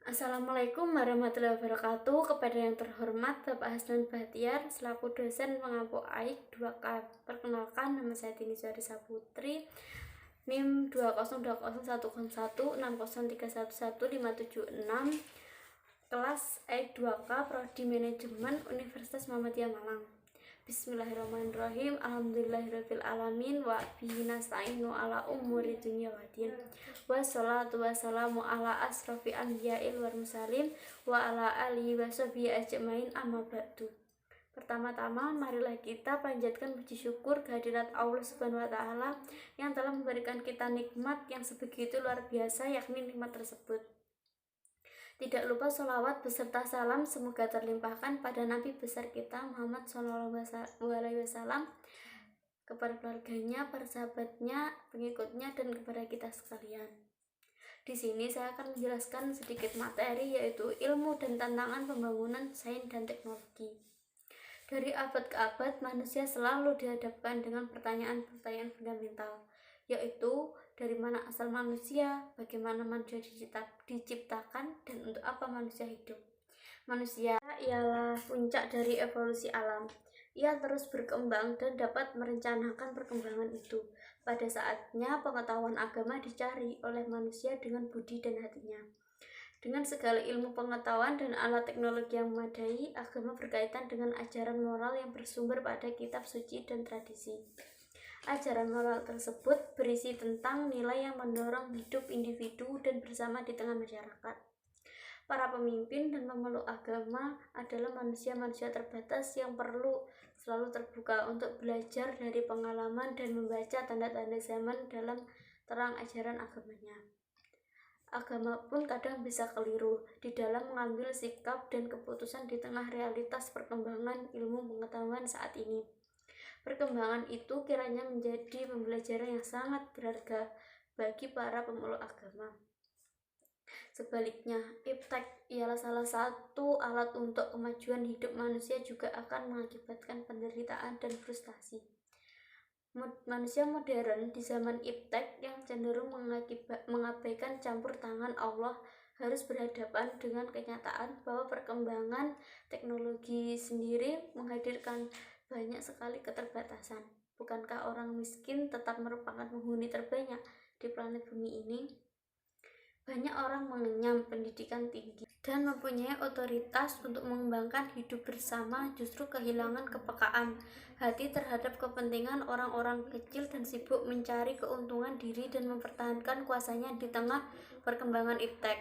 Assalamualaikum warahmatullahi wabarakatuh. Kepada yang terhormat Bapak Hasnan Bahtiar selaku dosen pengampu AIK 2K. Perkenalkan, nama saya Tini Zarisa Putri, NIM 202011603115756, kelas AIK 2K, Prodi Manajemen, Universitas Muhammadiyah Malang. Bismillahirrahmanirrahim. Alhamdulillahirabbil alamin wa bihi nasta'inu ala umuri dunya waddin. Wassalatu wassalamu ala asrofil anbiya'il wal mursalin wa ala alihi washabihi ajmain, amma ba'du. Pertama-tama marilah kita panjatkan puji syukur kehadirat Allah Subhanahu wa taala yang telah memberikan kita nikmat yang sebegitu luar biasa, yakni nikmat tersebut. Tidak lupa sholawat beserta salam semoga terlimpahkan pada Nabi besar kita Muhammad SAW, kepada keluarganya, para sahabatnya, pengikutnya, dan kepada kita sekalian. Di sini saya akan menjelaskan sedikit materi, yaitu ilmu dan tantangan pembangunan sains dan teknologi. Dari abad ke abad, manusia selalu dihadapkan dengan pertanyaan-pertanyaan fundamental, yaitu dari mana asal manusia, bagaimana manusia diciptakan, dan untuk apa manusia hidup. Manusia ialah puncak dari evolusi alam. Ia terus berkembang dan dapat merencanakan perkembangan itu. Pada saatnya pengetahuan agama dicari oleh manusia dengan budi dan hatinya. Dengan segala ilmu pengetahuan dan alat teknologi yang memadai, agama berkaitan dengan ajaran moral yang bersumber pada kitab suci dan tradisi. Ajaran moral tersebut berisi tentang nilai yang mendorong hidup individu dan bersama di tengah masyarakat. Para pemimpin dan pemeluk agama adalah manusia-manusia terbatas yang perlu selalu terbuka untuk belajar dari pengalaman dan membaca tanda-tanda zaman dalam terang ajaran agamanya. Agama pun kadang bisa keliru di dalam mengambil sikap dan keputusan di tengah realitas perkembangan ilmu pengetahuan saat ini. Perkembangan itu kiranya menjadi pembelajaran yang sangat berharga bagi para pemeluk agama. Sebaliknya, iptek ialah salah satu alat untuk kemajuan hidup manusia, juga akan mengakibatkan penderitaan dan frustasi. Manusia modern di zaman iptek yang cenderung mengabaikan campur tangan Allah harus berhadapan dengan kenyataan bahwa perkembangan teknologi sendiri menghadirkan banyak sekali keterbatasan. Bukankah orang miskin tetap merupakan penghuni terbanyak di planet bumi ini? Banyak orang mengenyam pendidikan tinggi dan mempunyai otoritas untuk mengembangkan hidup bersama, justru kehilangan kepekaan hati terhadap kepentingan orang-orang kecil dan sibuk mencari keuntungan diri dan mempertahankan kuasanya di tengah perkembangan iptek.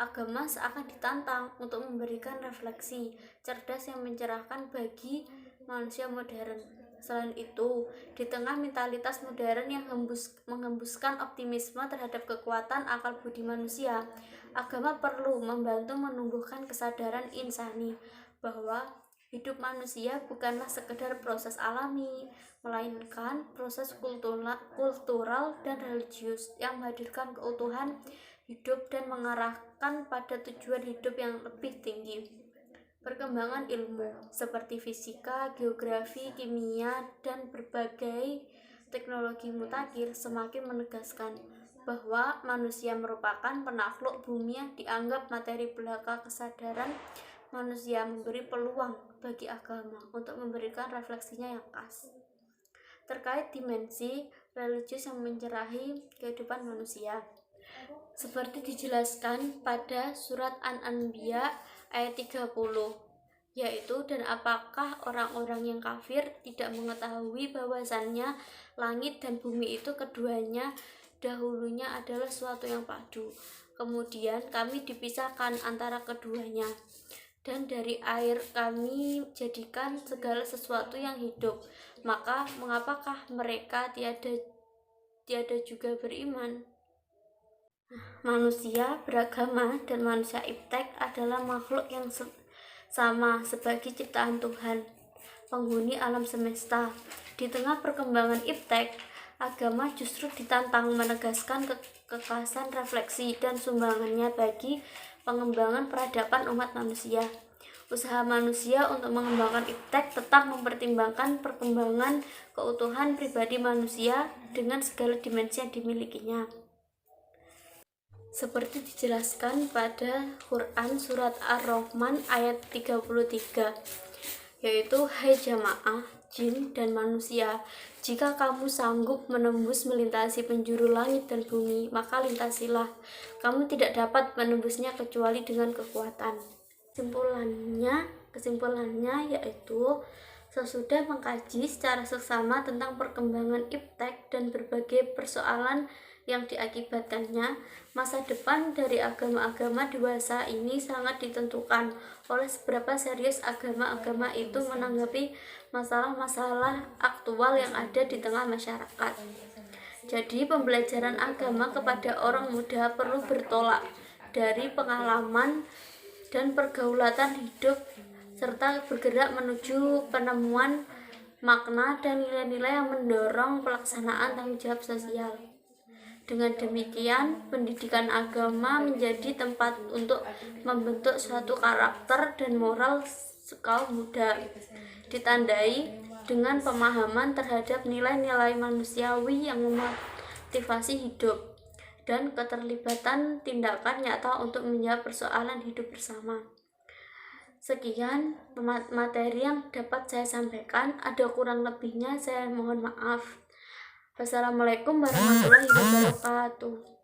Agama seakan ditantang untuk memberikan refleksi cerdas yang mencerahkan bagi manusia modern. Selain itu, di tengah mentalitas modern yang menghembuskan optimisme terhadap kekuatan akal budi manusia, agama perlu membantu menumbuhkan kesadaran insani bahwa hidup manusia bukanlah sekedar proses alami, melainkan proses kultural dan religius yang menghadirkan keutuhan hidup dan mengarahkan pada tujuan hidup yang lebih tinggi. Perkembangan ilmu seperti fisika, geografi, kimia, dan berbagai teknologi mutakhir semakin menegaskan bahwa manusia merupakan penakluk bumi yang dianggap materi belaka. Kesadaran manusia memberi peluang bagi agama untuk memberikan refleksinya yang khas terkait dimensi religius yang mencerahi kehidupan manusia, seperti dijelaskan pada surat An-Anbiya ayat 30, yaitu, dan apakah orang-orang yang kafir tidak mengetahui bahwasannya langit dan bumi itu keduanya dahulunya adalah suatu yang padu, kemudian kami dipisahkan antara keduanya, dan dari air kami jadikan segala sesuatu yang hidup, maka mengapakah mereka tiada juga beriman? Manusia beragama dan manusia iptek adalah makhluk yang sama sebagai ciptaan Tuhan, penghuni alam semesta. Di tengah perkembangan iptek, agama justru ditantang menegaskan kekhasan refleksi dan sumbangannya bagi pengembangan peradaban umat manusia. Usaha manusia untuk mengembangkan iptek tetap mempertimbangkan perkembangan keutuhan pribadi manusia dengan segala dimensi yang dimilikinya. seperti dijelaskan pada Quran surat Ar-Rahman ayat 33, yaitu hai jamaah jin dan manusia, jika kamu sanggup menembus melintasi penjuru langit dan bumi, maka lintasilah. Kamu tidak dapat menembusnya kecuali dengan kekuatan. Kesimpulannya yaitu sesudah mengkaji secara seksama tentang perkembangan iptek dan berbagai persoalan yang diakibatkannya, masa depan dari agama-agama dewasa ini sangat ditentukan oleh seberapa serius agama-agama itu menanggapi masalah-masalah aktual yang ada di tengah masyarakat. Jadi pembelajaran agama kepada orang muda perlu bertolak dari pengalaman dan pergaulatan hidup serta bergerak menuju penemuan makna dan nilai-nilai yang mendorong pelaksanaan tanggung jawab sosial. Dengan demikian, pendidikan agama menjadi tempat untuk membentuk suatu karakter dan moral kaum muda, ditandai dengan pemahaman terhadap nilai-nilai manusiawi yang memotivasi hidup dan keterlibatan tindakan nyata untuk menjawab persoalan hidup bersama. Sekian materi yang dapat saya sampaikan, ada kurang lebihnya saya mohon maaf. Wassalamualaikum warahmatullahi wabarakatuh.